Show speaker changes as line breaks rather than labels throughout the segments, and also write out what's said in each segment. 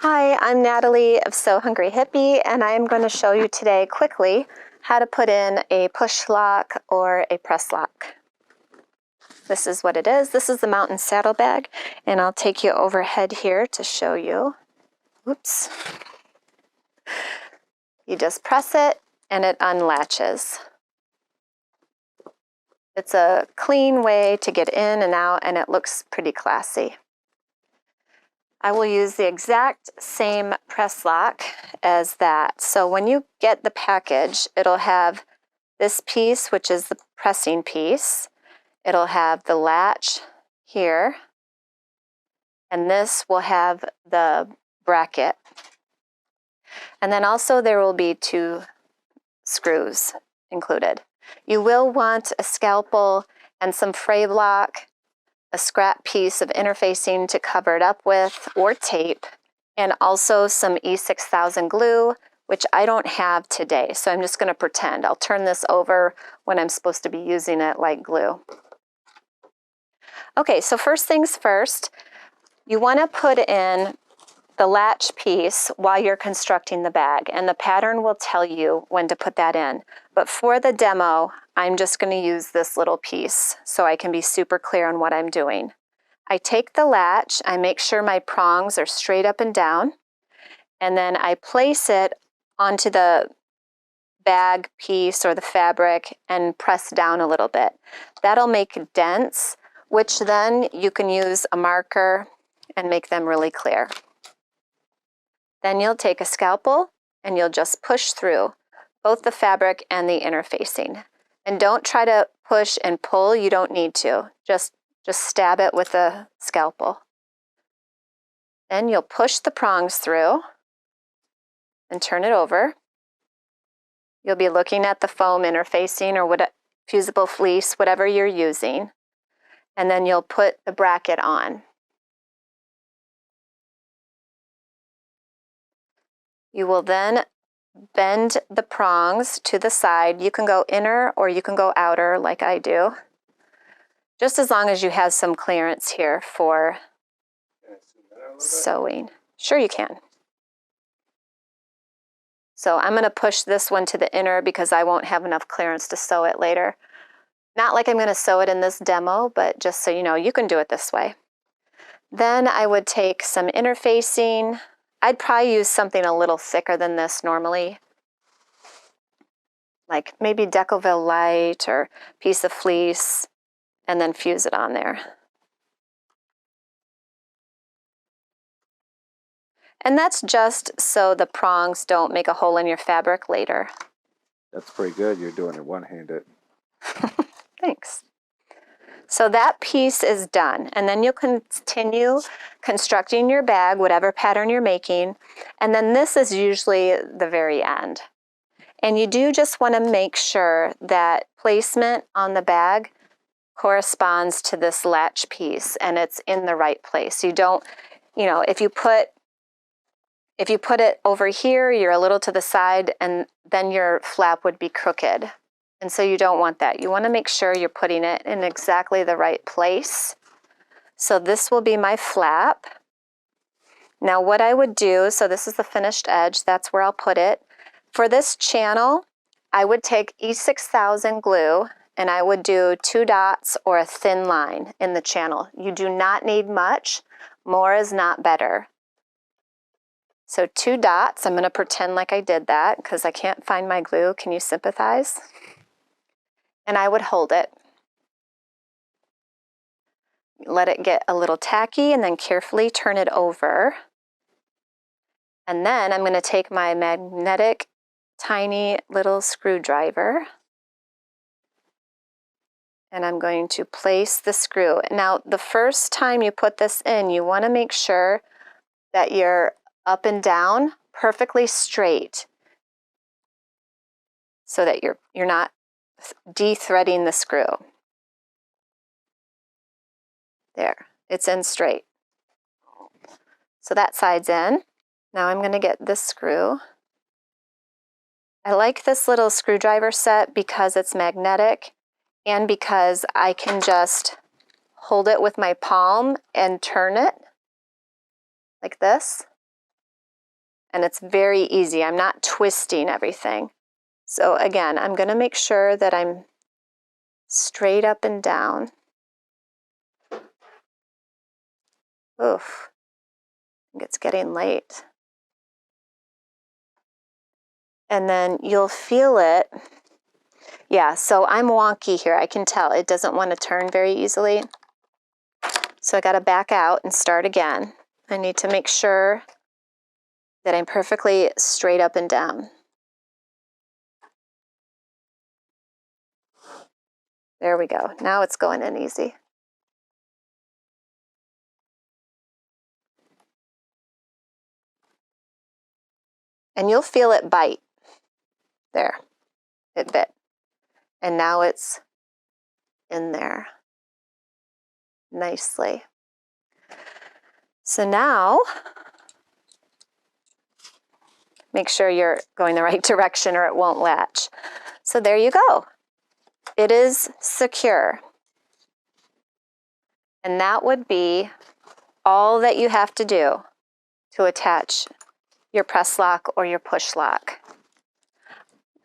Hi, I'm Natalie of Sew Hungry Hippie, and I am going to show you today quickly how to put in a push lock or a press lock. This is what it is. This is the Mountain Saddlebag, and I'll take you overhead here to show you. Oops. You just press it and it unlatches. It's a clean way to get in and out, and it looks pretty classy. I will use the exact same press lock as that. So when you get the package, it'll have this piece, which is the pressing piece. It'll have the latch here, and this will have the bracket. And then also there will be 2 screws included. You will want a scalpel and some fray block, a scrap piece of interfacing to cover it up with, or tape, and also some E6000 glue, which I don't have today, so I'm just going to pretend. I'll turn this over when I'm supposed to be using it like glue. Okay, so first things first, you want to put in the latch piece while you're constructing the bag, and the pattern will tell you when to put that in. But for the demo, I'm just going to use this little piece so I can be super clear on what I'm doing. I take the latch, I make sure my prongs are straight up and down, and then I place it onto the bag piece or the fabric and press down a little bit. That'll make dents, which then you can use a marker and make them really clear. Then you'll take a scalpel and you'll just push through both the fabric and the interfacing. And don't try to push and pull, you don't need to. Just stab it with a scalpel. Then you'll push the prongs through and turn it over. You'll be looking at the foam interfacing or fusible fleece, whatever you're using. And then you'll put the bracket on. You will then bend the prongs to the side. You can go inner or you can go outer like I do, just as long as you have some clearance here for sewing. Sure you can. So I'm going to push this one to the inner because I won't have enough clearance to sew it later. Not like I'm going to sew it in this demo, but just so you know, you can do it this way. Then I would take some interfacing. I'd probably use something a little thicker than this normally, like maybe Decoville Light or piece of fleece, and then fuse it on there. And that's just so the prongs don't make a hole in your fabric later.
That's pretty good. You're doing it one-handed.
Thanks. So that piece is done, and then you'll continue constructing your bag, whatever pattern you're making, and then this is usually the very end. And you do just want to make sure that placement on the bag corresponds to this latch piece and it's in the right place. You don't, if you put it over here, you're a little to the side, and then your flap would be crooked. And so you don't want that. You want to make sure you're putting it in exactly the right place. So this will be my flap. Now what I would do, so this is the finished edge, that's where I'll put it. For this channel, I would take E6000 glue and I would do 2 dots or a thin line in the channel. You do not need much. More is not better. So 2 dots, I'm going to pretend like I did that because I can't find my glue. Can you sympathize? And I would hold it. Let it get a little tacky and then carefully turn it over. And then I'm going to take my magnetic tiny little screwdriver and I'm going to place the screw. Now the first time you put this in, you want to make sure that you're up and down perfectly straight so that you're not de-threading the screw. There, it's in straight. So that side's in. Now I'm going to get this screw. I like this little screwdriver set because it's magnetic and because I can just hold it with my palm and turn it like this. And it's very easy. I'm not twisting everything. So again, I'm going to make sure that I'm straight up and down. Oof, I think it's getting late. And then you'll feel it. Yeah, so I'm wonky here. I can tell it doesn't want to turn very easily. So I got to back out and start again. I need to make sure that I'm perfectly straight up and down. There we go. Now it's going in easy. And you'll feel it bite. There, it bit. And now it's in there nicely. So now, make sure you're going the right direction or it won't latch. So there you go. It is secure. And that would be all that you have to do to attach your press lock or your push lock.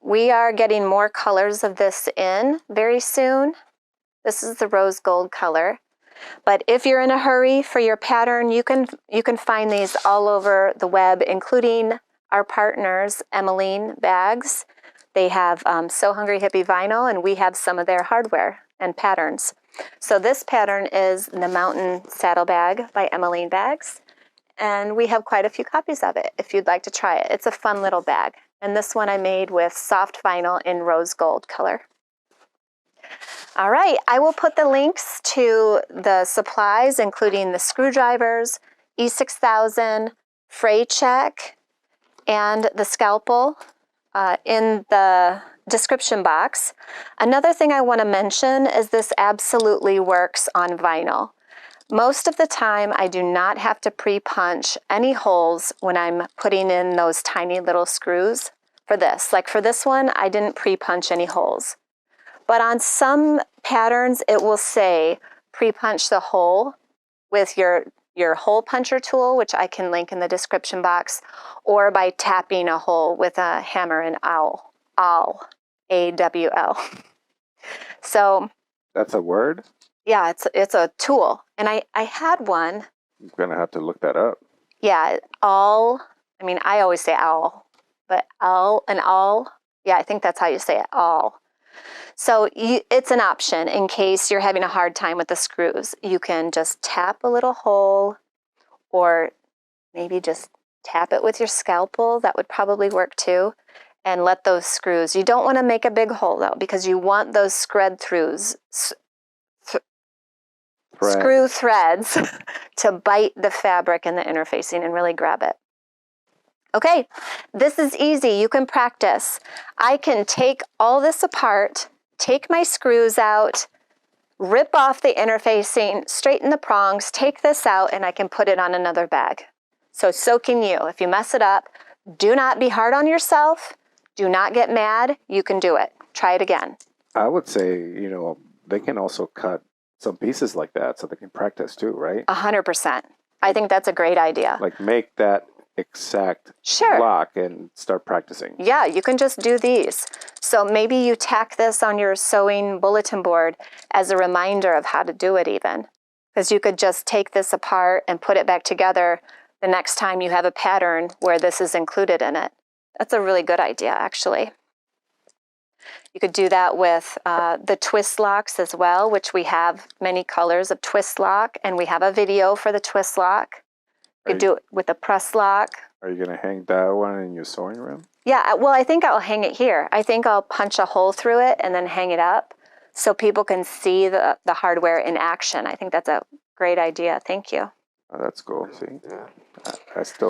We are getting more colors of this in very soon. This is the rose gold color. But if you're in a hurry for your pattern, you can find these all over the web, including our partners, Emmeline Bags. They have So Hungry Hippie vinyl, and we have some of their hardware and patterns. So this pattern is the Mountain Saddlebag by Emmeline Bags, and we have quite a few copies of it if you'd like to try it. It's a fun little bag. And this one I made with soft vinyl in rose gold color. All right, I will put the links to the supplies, including the screwdrivers, E6000, fray check, and the scalpel in the description box. Another thing I want to mention is this absolutely works on vinyl. Most of the time, I do not have to pre-punch any holes when I'm putting in those tiny little screws for this. Like for this one, I didn't pre-punch any holes. But on some patterns, it will say pre-punch the hole with your hole puncher tool, which I can link in the description box, or by tapping a hole with a hammer and awl, A-W-L. So
That's a word?
yeah, it's a tool. And I had one.
I'm gonna have to look that up.
Yeah, awl. I mean, I always say owl, but awl. Yeah, I think that's how you say it, awl. So it's an option in case you're having a hard time with the screws. You can just tap a little hole, or maybe just tap it with your scalpel. That would probably work too. And let those screws, you don't want to make a big hole though, because you want those screw threads to bite the fabric and the interfacing and really grab it. Okay, this is easy. You can practice. I can take all this apart, take my screws out, rip off the interfacing, straighten the prongs, take this out, and I can put it on another bag. So can you. If you mess it up, do not be hard on yourself. Do not get mad. You can do it. Try it again.
I would say, they can also cut some pieces like that so they can practice too, right?
100%. I think that's a great idea.
Like make that exact block and start practicing.
Yeah, you can just do these. So maybe you tack this on your sewing bulletin board as a reminder of how to do it even. Because you could just take this apart and put it back together the next time you have a pattern where this is included in it. That's a really good idea, actually. You could do that with the twist locks as well, which we have many colors of twist lock, and we have a video for the twist lock. You could do it with a press lock.
Are you going to hang that one in your sewing room?
Yeah, well, I think I'll hang it here. I think I'll punch a hole through it and then hang it up so people can see the hardware in action. I think that's a great idea. Thank you.
Oh, that's cool. See,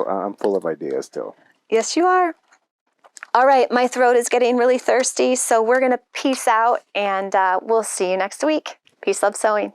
I'm full of ideas still.
Yes, you are. All right, my throat is getting really thirsty, so we're going to peace out, and we'll see you next week. Peace, love, sewing.